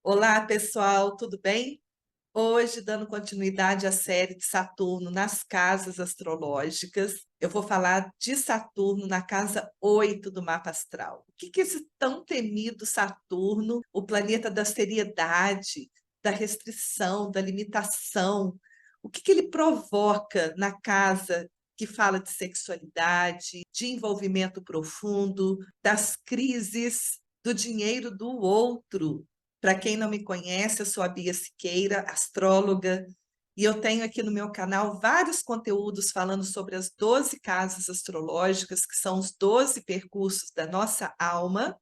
Olá, pessoal, tudo bem? Hoje, dando continuidade à série de Saturno nas casas astrológicas, eu vou falar de Saturno na casa 8 do mapa astral. O que que esse tão temido Saturno, o planeta da seriedade, da restrição, da limitação, o que que ele provoca na casa que fala de sexualidade, de envolvimento profundo, das crises, do dinheiro do outro? Para quem não me conhece, eu sou a Bia Siqueira, astróloga, e eu tenho aqui no meu canal vários conteúdos falando sobre as 12 casas astrológicas, que são os 12 percursos da nossa alma.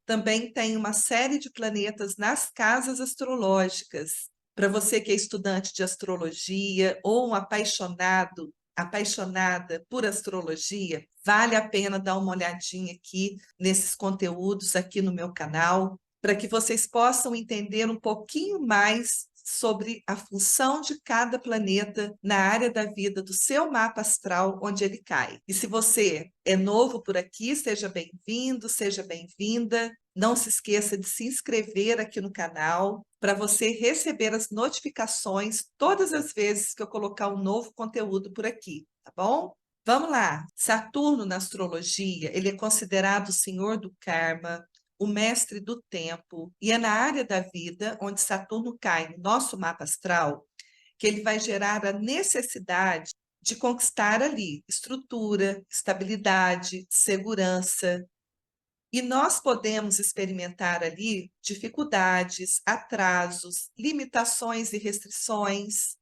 Também tem uma série de planetas nas casas astrológicas. Para você que é estudante de astrologia ou um apaixonado, apaixonada por astrologia, vale a pena dar uma olhadinha aqui nesses conteúdos aqui no meu canal, para que vocês possam entender um pouquinho mais sobre a função de cada planeta na área da vida do seu mapa astral, onde ele cai. E se você é novo por aqui, seja bem-vindo, seja bem-vinda. Não se esqueça de se inscrever aqui no canal para você receber as notificações todas as vezes que eu colocar um novo conteúdo por aqui, tá bom? Vamos lá. Saturno na astrologia, ele é considerado o senhor do karma, o mestre do tempo, e é na área da vida onde Saturno cai no nosso mapa astral que ele vai gerar a necessidade de conquistar ali estrutura, estabilidade, segurança. E nós podemos experimentar ali dificuldades, atrasos, limitações e restrições.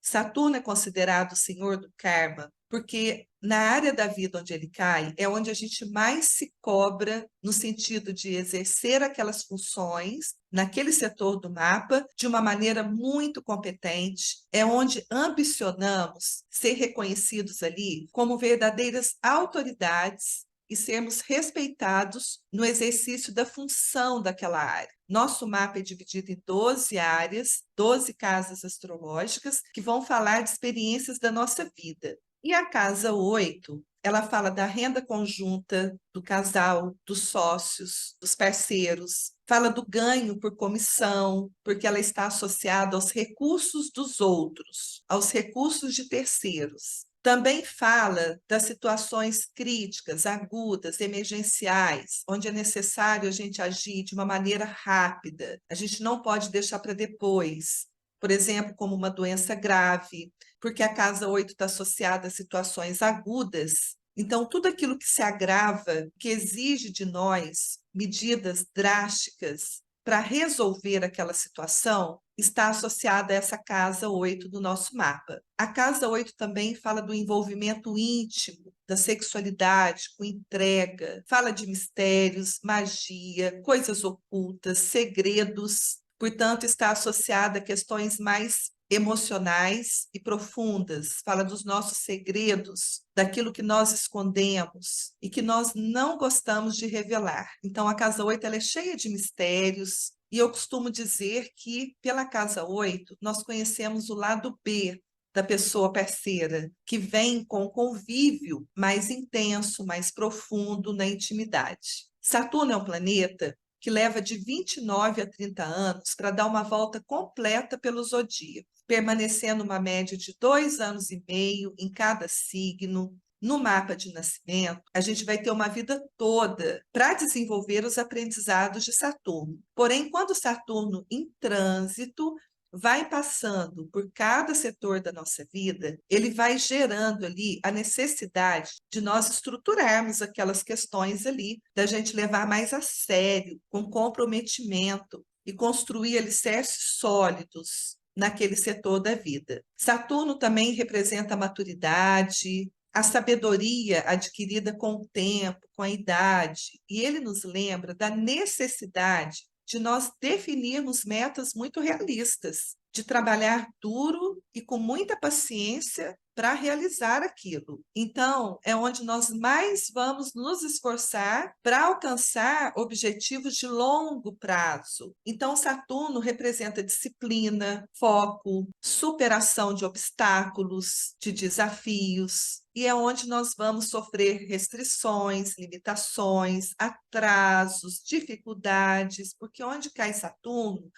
Saturno é considerado o senhor do karma, porque na área da vida onde ele cai é onde a gente mais se cobra no sentido de exercer aquelas funções naquele setor do mapa de uma maneira muito competente, é onde ambicionamos ser reconhecidos ali como verdadeiras autoridades e sermos respeitados no exercício da função daquela área. Nosso mapa é dividido em 12 áreas, 12 casas astrológicas, que vão falar de experiências da nossa vida. E a casa 8, ela fala da renda conjunta, do casal, dos sócios, dos parceiros, fala do ganho por comissão, porque ela está associada aos recursos dos outros, aos recursos de terceiros. Também fala das situações críticas, agudas, emergenciais, onde é necessário a gente agir de uma maneira rápida. A gente não pode deixar para depois. Por exemplo, como uma doença grave, porque a casa 8 está associada a situações agudas. Então, tudo aquilo que se agrava, que exige de nós medidas drásticas para resolver aquela situação, está associada a essa casa 8 do nosso mapa. A casa 8 também fala do envolvimento íntimo, da sexualidade, com entrega, fala de mistérios, magia, coisas ocultas, segredos. Portanto, está associada a questões mais emocionais e profundas, fala dos nossos segredos, daquilo que nós escondemos e que nós não gostamos de revelar. Então, a casa 8 ela é cheia de mistérios, e eu costumo dizer que, pela casa 8 nós conhecemos o lado B da pessoa parceira, que vem com convívio mais intenso, mais profundo na intimidade. Saturno é um planeta que leva de 29 a 30 anos para dar uma volta completa pelo zodíaco, permanecendo uma média de 2 anos e meio em cada signo. No mapa de nascimento, a gente vai ter uma vida toda para desenvolver os aprendizados de Saturno. Porém, quando Saturno em trânsito vai passando por cada setor da nossa vida, ele vai gerando ali a necessidade de nós estruturarmos aquelas questões ali, da gente levar mais a sério, com comprometimento e construir alicerces sólidos naquele setor da vida. Saturno também representa a maturidade, a sabedoria adquirida com o tempo, com a idade, e ele nos lembra da necessidade de nós definirmos metas muito realistas, de trabalhar duro e com muita paciência para realizar aquilo. Então, é onde nós mais vamos nos esforçar para alcançar objetivos de longo prazo. Então, Saturno representa disciplina, foco, superação de obstáculos, de desafios. e é onde nós vamos sofrer restrições, limitações, atrasos, dificuldades, porque onde cai Saturno,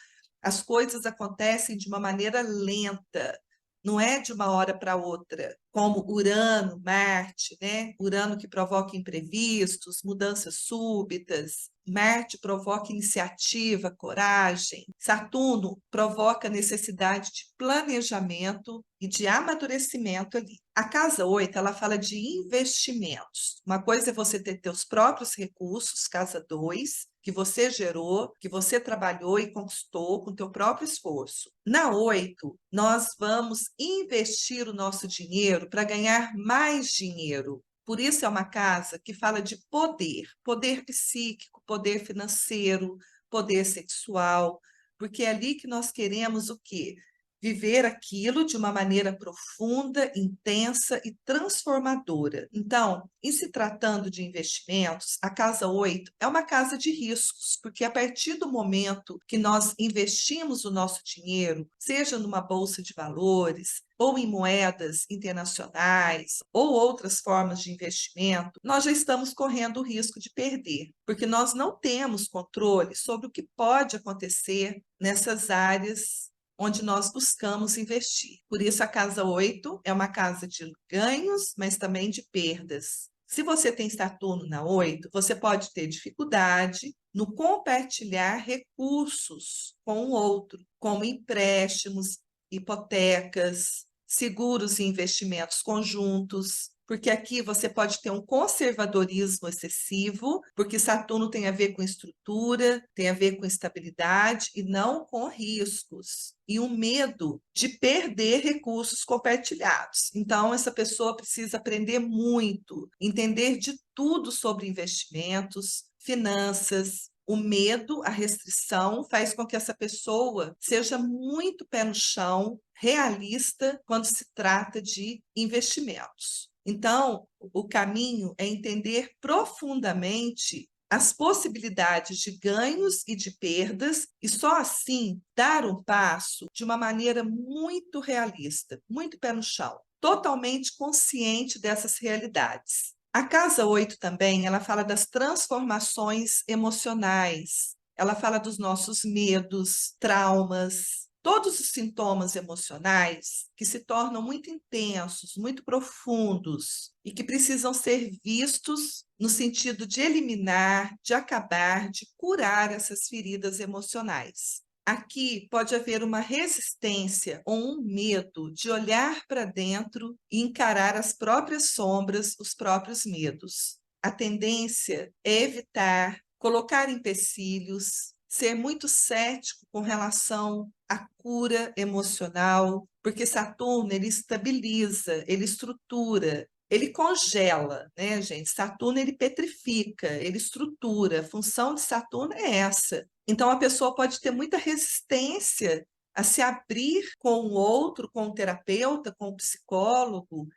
as coisas acontecem de uma maneira lenta, não é de uma hora para outra, como Urano, Marte, né? Urano que provoca imprevistos, mudanças súbitas. Marte provoca iniciativa, coragem. Saturno provoca necessidade de planejamento e de amadurecimento ali. A casa 8, ela fala de investimentos. Uma coisa é você ter seus próprios recursos, casa 2, que você gerou, que você trabalhou e conquistou com teu próprio esforço. Na 8, nós vamos investir o nosso dinheiro para ganhar mais dinheiro. Por isso é uma casa que fala de poder, poder psíquico, poder financeiro, poder sexual, porque é ali que nós queremos o quê? Viver aquilo de uma maneira profunda, intensa e transformadora. Então, em se tratando de investimentos, a casa 8 é uma casa de riscos, porque a partir do momento que nós investimos o nosso dinheiro, seja numa bolsa de valores, ou em moedas internacionais, ou outras formas de investimento, nós já estamos correndo o risco de perder, porque nós não temos controle sobre o que pode acontecer nessas áreas onde nós buscamos investir. Por isso, a casa 8 é uma casa de ganhos, mas também de perdas. Se você tem Saturno na 8, você pode ter dificuldade no compartilhar recursos com o outro, como empréstimos, hipotecas, seguros e investimentos conjuntos, porque aqui você pode ter um conservadorismo excessivo, porque Saturno tem a ver com estrutura, tem a ver com estabilidade e não com riscos. E um medo de perder recursos compartilhados. Então, essa pessoa precisa aprender muito, entender de tudo sobre investimentos, finanças. O medo, a restrição, faz com que essa pessoa seja muito pé no chão, realista, quando se trata de investimentos. Então, o caminho é entender profundamente as possibilidades de ganhos e de perdas, e só assim dar um passo de uma maneira muito realista, muito pé no chão, totalmente consciente dessas realidades. A casa 8 também, ela fala das transformações emocionais, ela fala dos nossos medos, traumas, todos os sintomas emocionais que se tornam muito intensos, muito profundos e que precisam ser vistos no sentido de eliminar, de acabar, de curar essas feridas emocionais. Aqui pode haver uma resistência ou um medo de olhar para dentro e encarar as próprias sombras, os próprios medos. A tendência é evitar, colocar empecilhos, ser muito cético com relação à cura emocional, porque Saturno ele estabiliza, ele estrutura, ele congela, né, gente? Saturno ele petrifica, ele estrutura. A função de Saturno é essa. Então a pessoa pode ter muita resistência a se abrir com o outro, com o terapeuta, com o psicólogo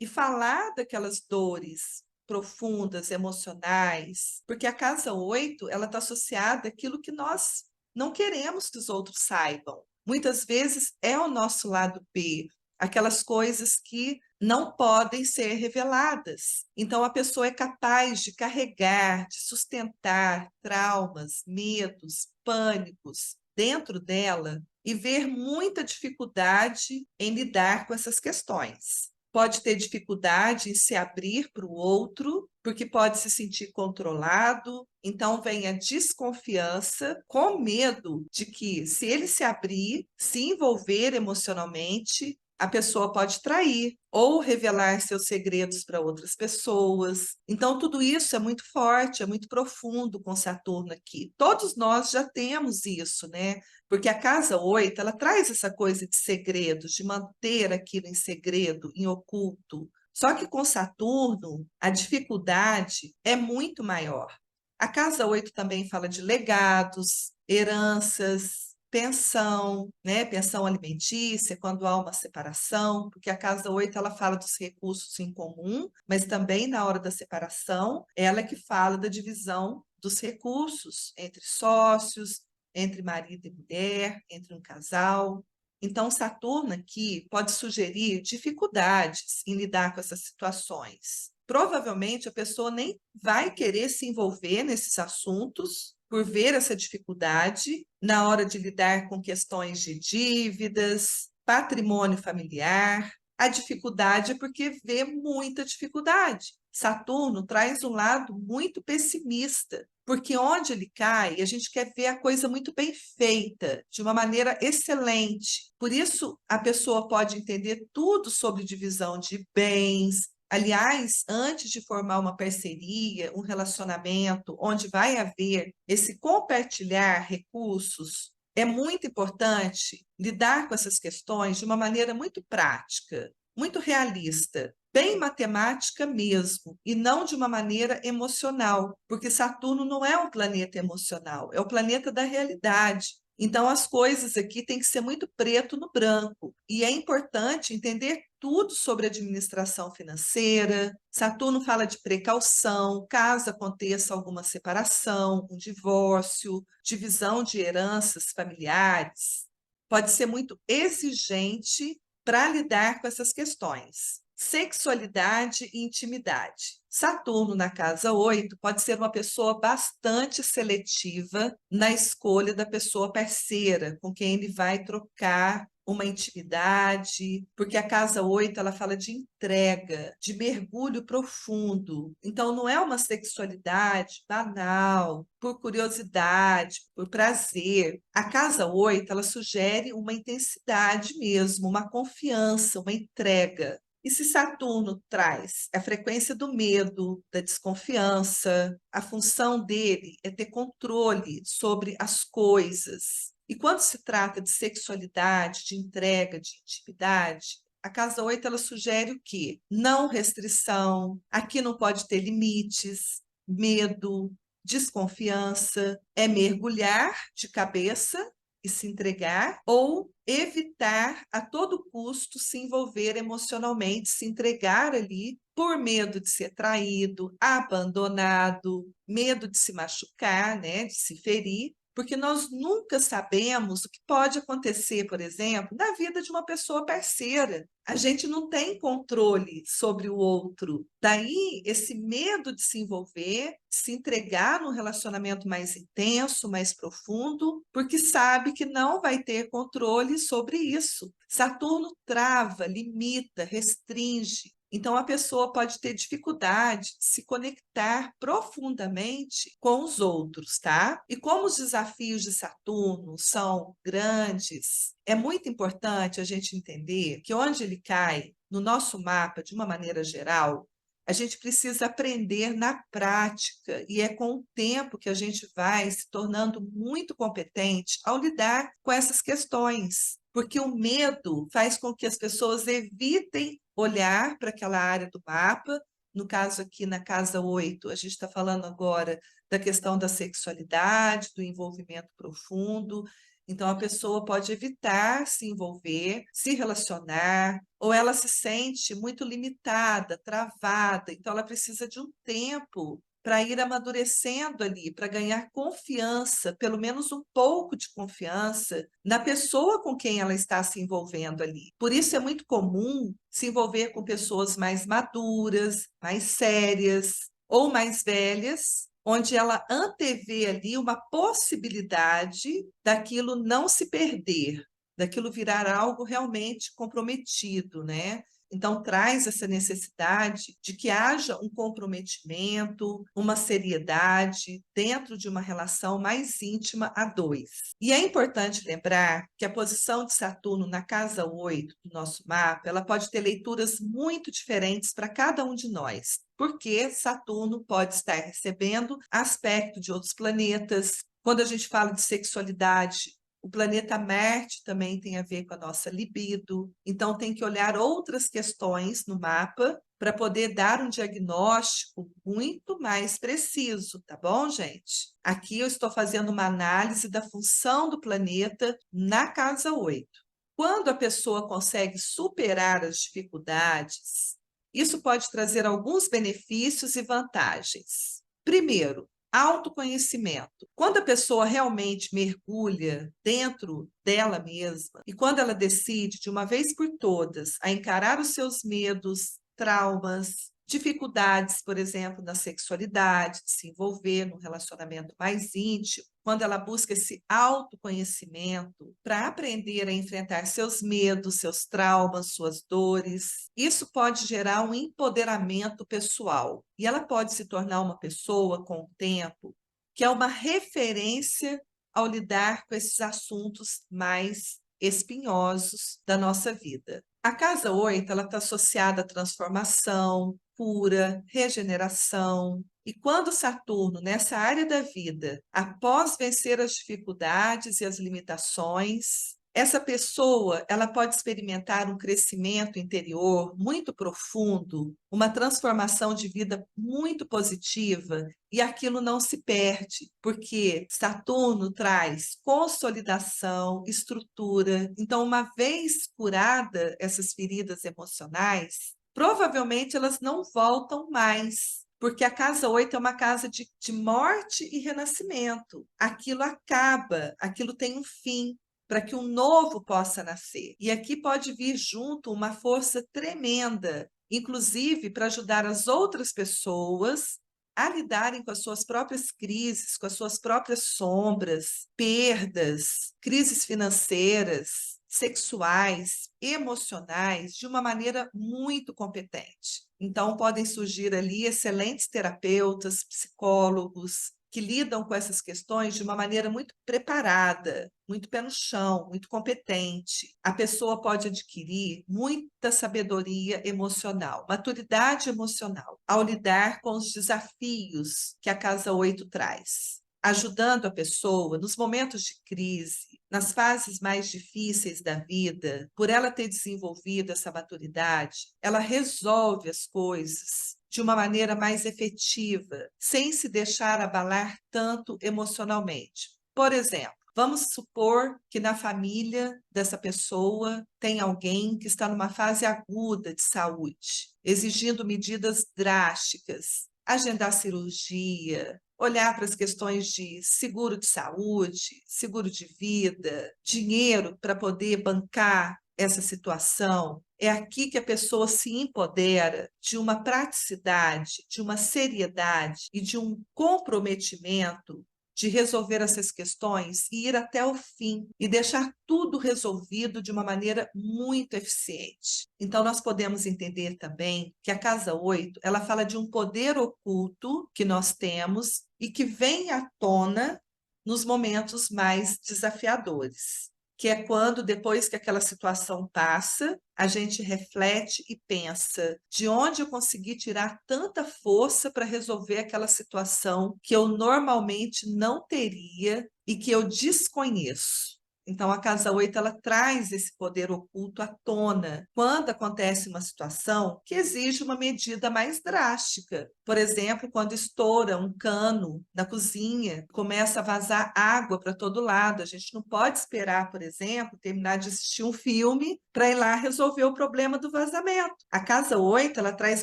e falar daquelas dores profundas, emocionais, porque a casa 8 ela está associada àquilo que nós não queremos que os outros saibam. Muitas vezes é o nosso lado B, aquelas coisas que não podem ser reveladas. Então, a pessoa é capaz de carregar, de sustentar traumas, medos, pânicos dentro dela e ver muita dificuldade em lidar com essas questões. Pode ter dificuldade em se abrir para o outro, porque pode se sentir controlado. Então, vem a desconfiança, com medo de que, se ele se abrir, se envolver emocionalmente, a pessoa pode trair ou revelar seus segredos para outras pessoas. Então, tudo isso é muito forte, é muito profundo com Saturno aqui. Todos nós já temos isso, né? Porque a casa 8, ela traz essa coisa de segredos, de manter aquilo em segredo, em oculto. Só que com Saturno, a dificuldade é muito maior. A casa 8 também fala de legados, heranças, pensão, né? Pensão alimentícia, quando há uma separação, porque a casa 8 ela fala dos recursos em comum, mas também na hora da separação, ela é que fala da divisão dos recursos entre sócios, entre marido e mulher, entre um casal. Então, Saturno aqui pode sugerir dificuldades em lidar com essas situações. Provavelmente a pessoa nem vai querer se envolver nesses assuntos por ver essa dificuldade na hora de lidar com questões de dívidas, patrimônio familiar. A dificuldade é porque vê muita dificuldade. Saturno traz um lado muito pessimista, porque onde ele cai, a gente quer ver a coisa muito bem feita, de uma maneira excelente. Por isso, a pessoa pode entender tudo sobre divisão de bens. Aliás, antes de formar uma parceria, um relacionamento, onde vai haver esse compartilhar recursos, é muito importante lidar com essas questões de uma maneira muito prática, muito realista, bem matemática mesmo, e não de uma maneira emocional, porque Saturno não é um planeta emocional, é o planeta da realidade. Então, as coisas aqui têm que ser muito preto no branco. E é importante entender tudo sobre administração financeira. Saturno fala de precaução, caso aconteça alguma separação, um divórcio, divisão de heranças familiares. Pode ser muito exigente para lidar com essas questões. Sexualidade e intimidade. Saturno na casa 8 pode ser uma pessoa bastante seletiva na escolha da pessoa parceira com quem ele vai trocar uma intimidade, porque a casa 8 ela fala de entrega, de mergulho profundo. Então não é uma sexualidade banal, por curiosidade, por prazer. A casa 8 ela sugere uma intensidade mesmo, uma confiança, uma entrega. E se Saturno traz a frequência do medo, da desconfiança, a função dele é ter controle sobre as coisas. E quando se trata de sexualidade, de entrega, de intimidade, a casa 8 ela sugere o quê? Não restrição, aqui não pode ter limites, medo, desconfiança, é mergulhar de cabeça e se entregar, ou evitar a todo custo se envolver emocionalmente, se entregar ali por medo de ser traído, abandonado, medo de se machucar, né, de se ferir, porque nós nunca sabemos o que pode acontecer, por exemplo, na vida de uma pessoa parceira. A gente não tem controle sobre o outro. Daí, esse medo de se envolver, de se entregar num relacionamento mais intenso, mais profundo, porque sabe que não vai ter controle sobre isso. Saturno trava, limita, restringe. Então, a pessoa pode ter dificuldade de se conectar profundamente com os outros, tá? E como os desafios de Saturno são grandes, é muito importante a gente entender que onde ele cai no nosso mapa, de uma maneira geral, a gente precisa aprender na prática, e é com o tempo que a gente vai se tornando muito competente ao lidar com essas questões, porque o medo faz com que as pessoas evitem olhar para aquela área do mapa. No caso aqui na casa 8, a gente está falando agora da questão da sexualidade, do envolvimento profundo. Então, a pessoa pode evitar se envolver, se relacionar, ou ela se sente muito limitada, travada. Então, ela precisa de um tempo para ir amadurecendo ali, para ganhar confiança, pelo menos um pouco de confiança na pessoa com quem ela está se envolvendo ali. Por isso é muito comum se envolver com pessoas mais maduras, mais sérias ou mais velhas, onde ela antevê ali uma possibilidade daquilo não se perder, daquilo virar algo realmente comprometido, né? Então, traz essa necessidade de que haja um comprometimento, uma seriedade dentro de uma relação mais íntima a dois. E é importante lembrar que a posição de Saturno na casa 8 do nosso mapa, ela pode ter leituras muito diferentes para cada um de nós, porque Saturno pode estar recebendo aspecto de outros planetas. Quando a gente fala de sexualidade, o planeta Marte também tem a ver com a nossa libido. Então, tem que olhar outras questões no mapa para poder dar um diagnóstico muito mais preciso, tá bom, gente? Aqui eu estou fazendo uma análise da função do planeta na casa 8. Quando a pessoa consegue superar as dificuldades, isso pode trazer alguns benefícios e vantagens. Primeiro, autoconhecimento. Quando a pessoa realmente mergulha dentro dela mesma e quando ela decide, de uma vez por todas, a encarar os seus medos, traumas, dificuldades, por exemplo, na sexualidade, de se envolver num relacionamento mais íntimo, quando ela busca esse autoconhecimento para aprender a enfrentar seus medos, seus traumas, suas dores, isso pode gerar um empoderamento pessoal. E ela pode se tornar uma pessoa, com o tempo, que é uma referência ao lidar com esses assuntos mais espinhosos da nossa vida. A casa 8 ela está associada à transformação, cura, regeneração. E quando Saturno, nessa área da vida, após vencer as dificuldades e as limitações, essa pessoa ela pode experimentar um crescimento interior muito profundo, uma transformação de vida muito positiva, e aquilo não se perde, porque Saturno traz consolidação, estrutura. Então, uma vez curada essas feridas emocionais, provavelmente elas não voltam mais. Porque a casa 8 é uma casa de morte e renascimento. Aquilo acaba, aquilo tem um fim, para que um novo possa nascer. E aqui pode vir junto uma força tremenda, inclusive para ajudar as outras pessoas a lidarem com as suas próprias crises, com as suas próprias sombras, perdas, crises financeiras, sexuais, emocionais, de uma maneira muito competente. Então, podem surgir ali excelentes terapeutas, psicólogos, que lidam com essas questões de uma maneira muito preparada, muito pé no chão, muito competente. A pessoa pode adquirir muita sabedoria emocional, maturidade emocional, ao lidar com os desafios que a casa 8 traz, ajudando a pessoa nos momentos de crise, nas fases mais difíceis da vida. Por ela ter desenvolvido essa maturidade, ela resolve as coisas de uma maneira mais efetiva, sem se deixar abalar tanto emocionalmente. Por exemplo, vamos supor que na família dessa pessoa tem alguém que está numa fase aguda de saúde, exigindo medidas drásticas, agendar cirurgia, olhar para as questões de seguro de saúde, seguro de vida, dinheiro para poder bancar essa situação. É aqui que a pessoa se empodera de uma praticidade, de uma seriedade e de um comprometimento de resolver essas questões e ir até o fim e deixar tudo resolvido de uma maneira muito eficiente. Então, nós podemos entender também que a casa 8, ela fala de um poder oculto que nós temos e que vem à tona nos momentos mais desafiadores, que é quando, depois que aquela situação passa, a gente reflete e pensa de onde eu consegui tirar tanta força para resolver aquela situação que eu normalmente não teria e que eu desconheço. Então, a casa 8 ela traz esse poder oculto à tona quando acontece uma situação que exige uma medida mais drástica. Por exemplo, quando estoura um cano na cozinha, começa a vazar água para todo lado. A gente não pode esperar, por exemplo, terminar de assistir um filme para ir lá resolver o problema do vazamento. A casa 8 ela traz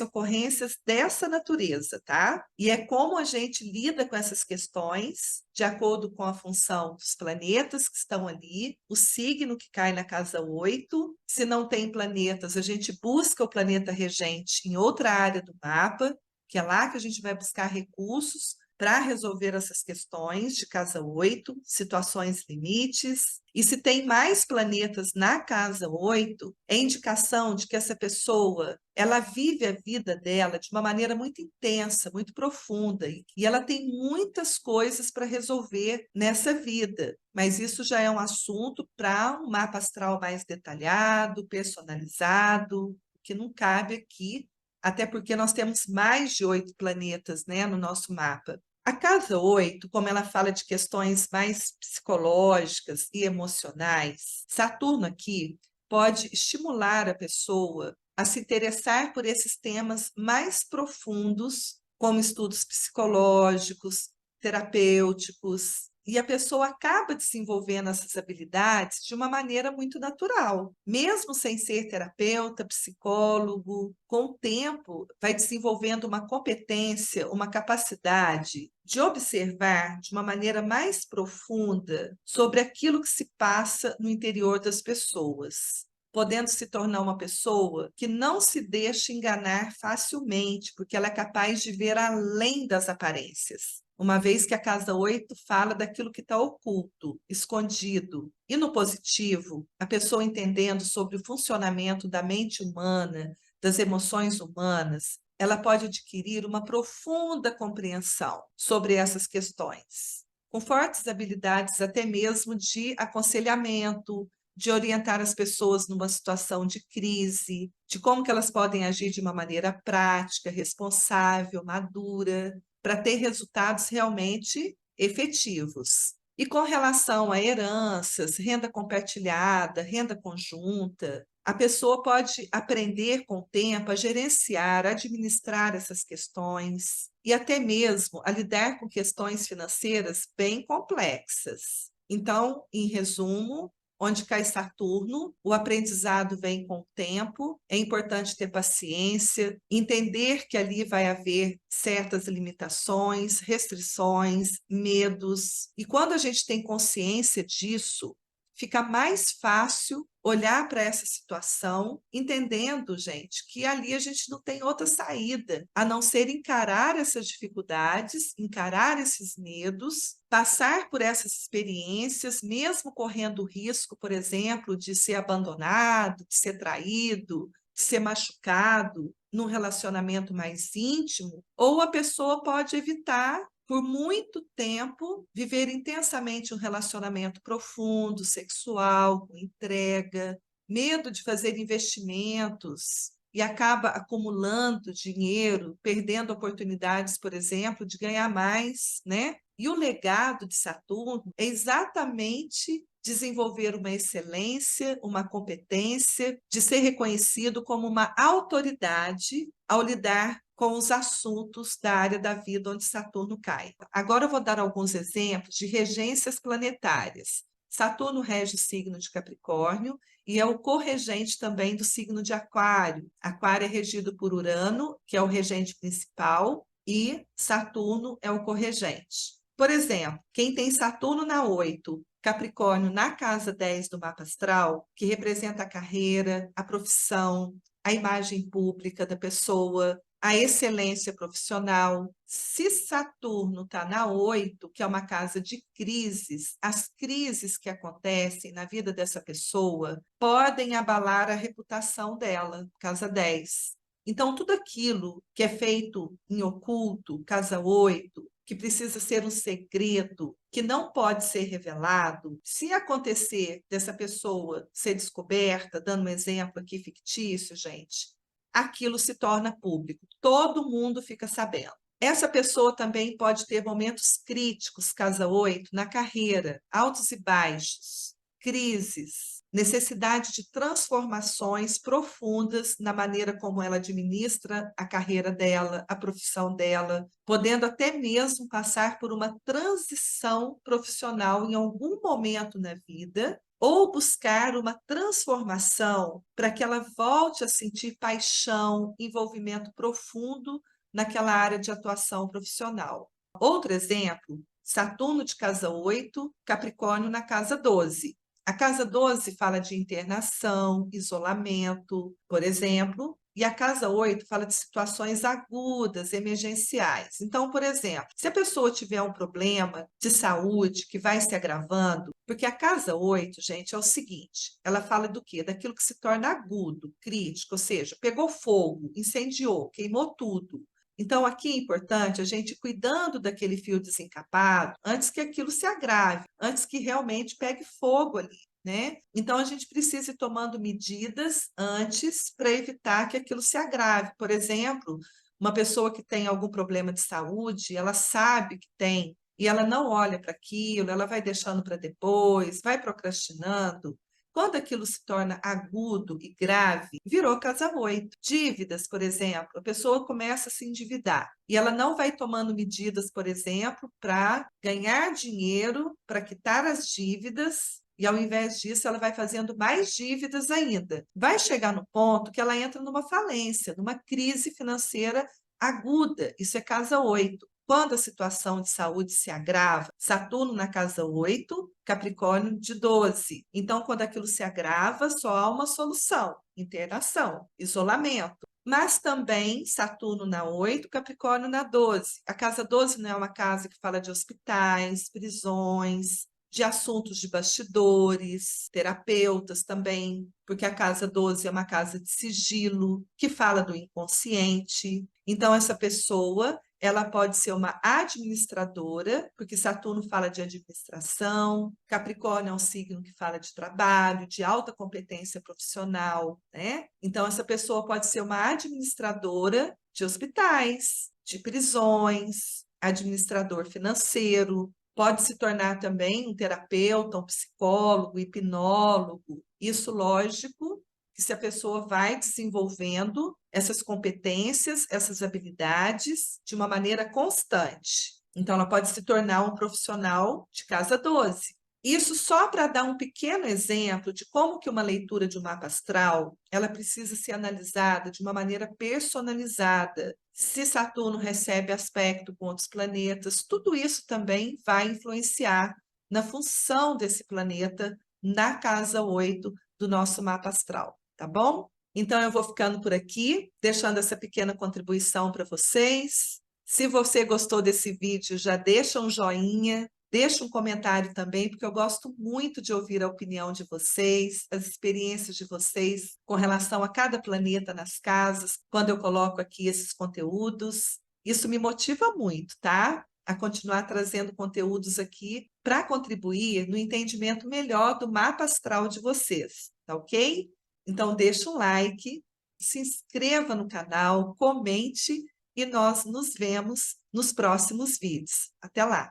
ocorrências dessa natureza, tá? E é como a gente lida com essas questões de acordo com a função dos planetas que estão ali, o signo que cai na casa 8. Se não tem planetas, a gente busca o planeta regente em outra área do mapa, que é lá que a gente vai buscar recursos para resolver essas questões de casa 8, situações limites. E se tem mais planetas na casa 8, é indicação de que essa pessoa, ela vive a vida dela de uma maneira muito intensa, muito profunda, e ela tem muitas coisas para resolver nessa vida. Mas isso já é um assunto para um mapa astral mais detalhado, personalizado, que não cabe aqui, até porque nós temos mais de 8 planetas, né, no nosso mapa. A casa 8, como ela fala de questões mais psicológicas e emocionais, Saturno aqui pode estimular a pessoa a se interessar por esses temas mais profundos, como estudos psicológicos, terapêuticos, E a pessoa acaba desenvolvendo essas habilidades de uma maneira muito natural, mesmo sem ser terapeuta, psicólogo. Com o tempo, vai desenvolvendo uma competência, uma capacidade de observar de uma maneira mais profunda sobre aquilo que se passa no interior das pessoas, podendo se tornar uma pessoa que não se deixa enganar facilmente, porque ela é capaz de ver além das aparências. Uma vez que a casa 8 fala daquilo que está oculto, escondido. E no positivo, a pessoa entendendo sobre o funcionamento da mente humana, das emoções humanas, ela pode adquirir uma profunda compreensão sobre essas questões, com fortes habilidades até mesmo de aconselhamento, de orientar as pessoas numa situação de crise, de como que elas podem agir de uma maneira prática, responsável, madura, para ter resultados realmente efetivos. E com relação a heranças, renda compartilhada, renda conjunta, a pessoa pode aprender com o tempo a gerenciar, a administrar essas questões e até mesmo a lidar com questões financeiras bem complexas. Então, em resumo, onde cai Saturno, o aprendizado vem com o tempo, é importante ter paciência, entender que ali vai haver certas limitações, restrições, medos, e quando a gente tem consciência disso, fica mais fácil olhar para essa situação, entendendo, gente, que ali a gente não tem outra saída, a não ser encarar essas dificuldades, encarar esses medos, passar por essas experiências, mesmo correndo o risco, por exemplo, de ser abandonado, de ser traído, de ser machucado num relacionamento mais íntimo, ou a pessoa pode evitar por muito tempo, viver intensamente um relacionamento profundo, sexual, com entrega, medo de fazer investimentos e acaba acumulando dinheiro, perdendo oportunidades, por exemplo, de ganhar mais, né? E o legado de Saturno é exatamente desenvolver uma excelência, uma competência, de ser reconhecido como uma autoridade ao lidar com os assuntos da área da vida onde Saturno cai. Agora eu vou dar alguns exemplos de regências planetárias. Saturno rege o signo de Capricórnio e é o corregente também do signo de Aquário. Aquário é regido por Urano, que é o regente principal, e Saturno é o corregente. Por exemplo, quem tem Saturno na 8, Capricórnio na casa 10 do mapa astral, que representa a carreira, a profissão, a imagem pública da pessoa, a excelência profissional. Se Saturno está na 8, que é uma casa de crises, as crises que acontecem na vida dessa pessoa podem abalar a reputação dela, casa 10. Então, tudo aquilo que é feito em oculto, casa 8, que precisa ser um segredo, que não pode ser revelado, se acontecer dessa pessoa ser descoberta, dando um exemplo aqui fictício, gente, aquilo se torna público, todo mundo fica sabendo. Essa pessoa também pode ter momentos críticos, casa 8, na carreira, altos e baixos, crises, necessidade de transformações profundas na maneira como ela administra a carreira dela, a profissão dela, podendo até mesmo passar por uma transição profissional em algum momento na vida, ou buscar uma transformação para que ela volte a sentir paixão, envolvimento profundo naquela área de atuação profissional. Outro exemplo, Saturno de casa 8, Capricórnio na casa 12. A casa 12 fala de internação, isolamento, por exemplo, e a casa 8 fala de situações agudas, emergenciais. Então, por exemplo, se a pessoa tiver um problema de saúde que vai se agravando, porque a casa 8, gente, é o seguinte, ela fala do quê? Daquilo que se torna agudo, crítico, ou seja, pegou fogo, incendiou, queimou tudo. Então, aqui é importante a gente ir cuidando daquele fio desencapado antes que aquilo se agrave, antes que realmente pegue fogo ali, né? Então, a gente precisa ir tomando medidas antes para evitar que aquilo se agrave. Por exemplo, uma pessoa que tem algum problema de saúde, ela sabe que tem e ela não olha para aquilo, ela vai deixando para depois, vai procrastinando. Quando aquilo se torna agudo e grave, virou casa 8. Dívidas, por exemplo, a pessoa começa a se endividar e ela não vai tomando medidas, por exemplo, para ganhar dinheiro, para quitar as dívidas, e ao invés disso, ela vai fazendo mais dívidas ainda. Vai chegar no ponto que ela entra numa falência, numa crise financeira aguda. Isso é casa 8. Quando a situação de saúde se agrava, Saturno na casa 8, Capricórnio de 12. Então, quando aquilo se agrava, só há uma solução: internação, isolamento. Mas também Saturno na 8, Capricórnio na 12. A casa 12 não é uma casa que fala de hospitais, prisões, de assuntos de bastidores, terapeutas também, porque a casa 12 é uma casa de sigilo, que fala do inconsciente. Então, essa pessoa, ela pode ser uma administradora, porque Saturno fala de administração, Capricórnio é um signo que fala de trabalho, de alta competência profissional, né? Então, essa pessoa pode ser uma administradora de hospitais, de prisões, administrador financeiro, pode se tornar também um terapeuta, um psicólogo, hipnólogo. Isso, lógico, que se a pessoa vai desenvolvendo essas competências, essas habilidades de uma maneira constante. Então, ela pode se tornar um profissional de casa 12. Isso só para dar um pequeno exemplo de como que uma leitura de um mapa astral, ela precisa ser analisada de uma maneira personalizada. Se Saturno recebe aspecto com outros planetas, tudo isso também vai influenciar na função desse planeta na casa 8 do nosso mapa astral, tá bom? Então, eu vou ficando por aqui, deixando essa pequena contribuição para vocês. Se você gostou desse vídeo, já deixa um joinha, deixa um comentário também, porque eu gosto muito de ouvir a opinião de vocês, as experiências de vocês com relação a cada planeta nas casas, quando eu coloco aqui esses conteúdos. Isso me motiva muito, tá? A continuar trazendo conteúdos aqui para contribuir no entendimento melhor do mapa astral de vocês, tá ok? Então, deixa um like, se inscreva no canal, comente e nós nos vemos nos próximos vídeos. Até lá!